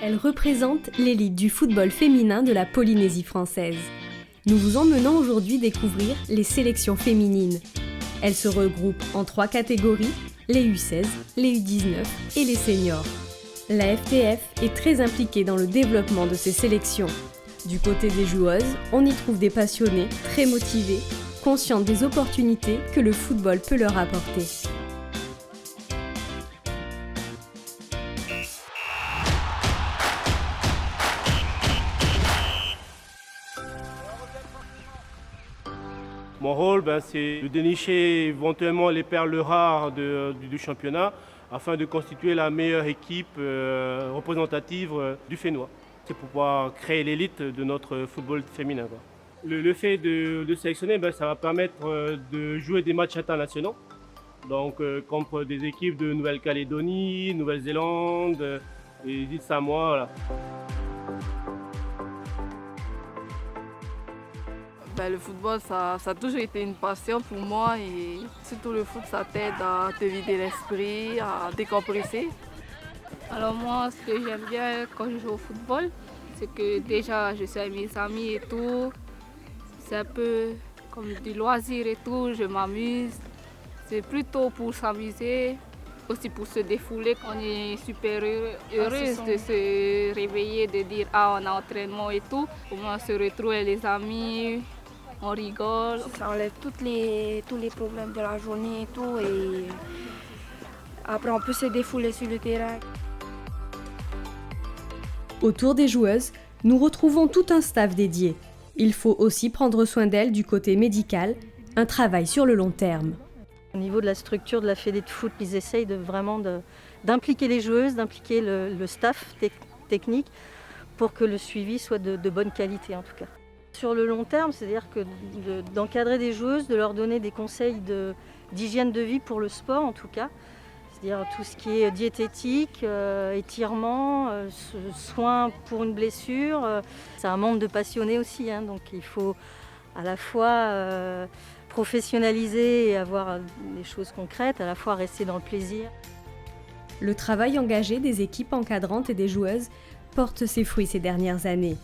Elle représente l'élite du football féminin de la Polynésie française. Nous vous emmenons aujourd'hui découvrir les sélections féminines. Elles se regroupent en 3 catégories, les U16, les U19 et les seniors. La FTF est très impliquée dans le développement de ces sélections. Du côté des joueuses, on y trouve des passionnés, très motivés, conscientes des opportunités que le football peut leur apporter. Mon rôle, c'est de dénicher éventuellement les perles rares du championnat afin de constituer la meilleure équipe représentative du Fénois. C'est pour pouvoir créer l'élite de notre football féminin. Le fait de sélectionner, ça va permettre de jouer des matchs internationaux, donc contre des équipes de Nouvelle-Calédonie, Nouvelle-Zélande, les îles Samoa. Voilà. Le football, ça a toujours été une passion pour moi et surtout le foot, ça t'aide à te vider l'esprit, à décompresser. Alors moi, ce que j'aime bien quand je joue au football, c'est que déjà je suis avec mes amis et tout. C'est un peu comme du loisir et tout, je m'amuse. C'est plutôt pour s'amuser, aussi pour se défouler. On est super heureuse de se réveiller, de dire « Ah, on a entraînement et tout ». Au moins on se retrouve avec les amis. On rigole. Ça enlève tous les problèmes de la journée et tout. Et après, on peut se défouler sur le terrain. Autour des joueuses, nous retrouvons tout un staff dédié. Il faut aussi prendre soin d'elles du côté médical, un travail sur le long terme. Au niveau de la structure de la fédé de foot, ils essayent d'impliquer les joueuses, d'impliquer le staff technique pour que le suivi soit de bonne qualité en tout cas. Sur le long terme, c'est-à-dire d'encadrer des joueuses, de leur donner des conseils d'hygiène de vie pour le sport en tout cas. C'est-à-dire tout ce qui est diététique, étirement, soins pour une blessure. C'est un monde de passionnés aussi, donc il faut à la fois professionnaliser et avoir des choses concrètes, à la fois rester dans le plaisir. Le travail engagé des équipes encadrantes et des joueuses porte ses fruits ces dernières années.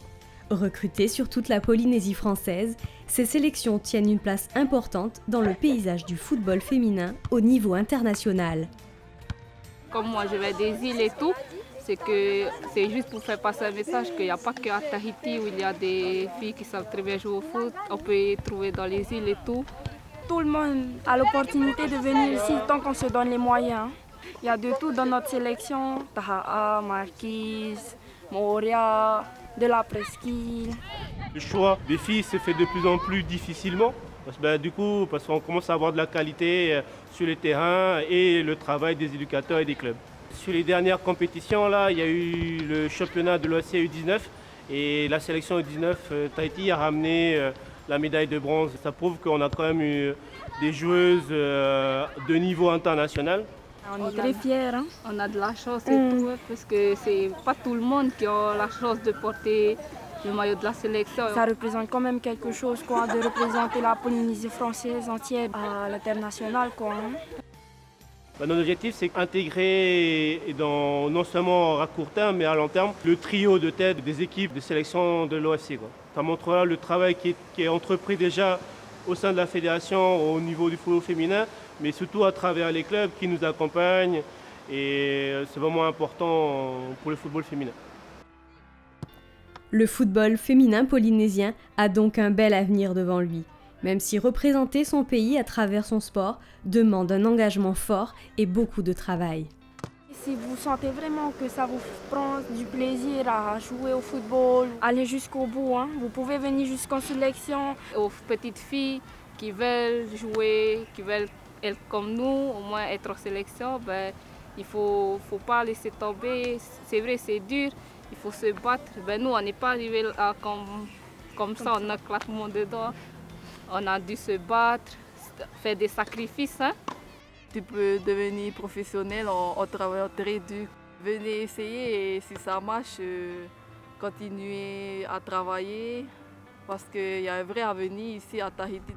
Recrutées sur toute la Polynésie française, ces sélections tiennent une place importante dans le paysage du football féminin au niveau international. Comme moi je vais des îles et tout, c'est juste pour faire passer un message qu'il n'y a pas qu'à Tahiti où il y a des filles qui savent très bien jouer au foot. On peut y trouver dans les îles et tout. Tout le monde a l'opportunité de venir ici tant qu'on se donne les moyens. Il y a de tout dans notre sélection. Taha'a, Marquise, Moorea, de la presqu'île. Le choix des filles se fait de plus en plus difficilement parce qu'on commence à avoir de la qualité sur les terrains et le travail des éducateurs et des clubs. Sur les dernières compétitions, là, il y a eu le championnat de l'OSCE U19 et la sélection U19 Tahiti a ramené la médaille de bronze. Ça prouve qu'on a quand même eu des joueuses de niveau international. On est très fiers. On a de la chance et tout, parce que c'est pas tout le monde qui a la chance de porter le maillot de la sélection. Ça représente quand même quelque chose, de représenter la Polynésie française entière à l'international. Notre objectif, c'est intégrer non seulement à court terme, mais à long terme, le trio de tête des équipes de sélection de l'OFC. Ça montrera le travail qui est entrepris déjà au sein de la fédération au niveau du football féminin, mais surtout à travers les clubs qui nous accompagnent. Et c'est vraiment important pour le football féminin. Le football féminin polynésien a donc un bel avenir devant lui, même si représenter son pays à travers son sport demande un engagement fort et beaucoup de travail. Si vous sentez vraiment que ça vous prend du plaisir à jouer au football, allez jusqu'au bout. Vous pouvez venir jusqu'en sélection. Aux petites filles qui veulent jouer, qui veulent être comme nous, au moins être en sélection, il ne faut pas laisser tomber. C'est vrai, c'est dur, il faut se battre. Nous, on n'est pas arrivé là comme ça, on a claquement dedans. On a dû se battre, faire des sacrifices. Tu peux devenir professionnel en travaillant très dur. Venez essayer et si ça marche, continuez à travailler parce qu'il y a un vrai avenir ici à Tahiti.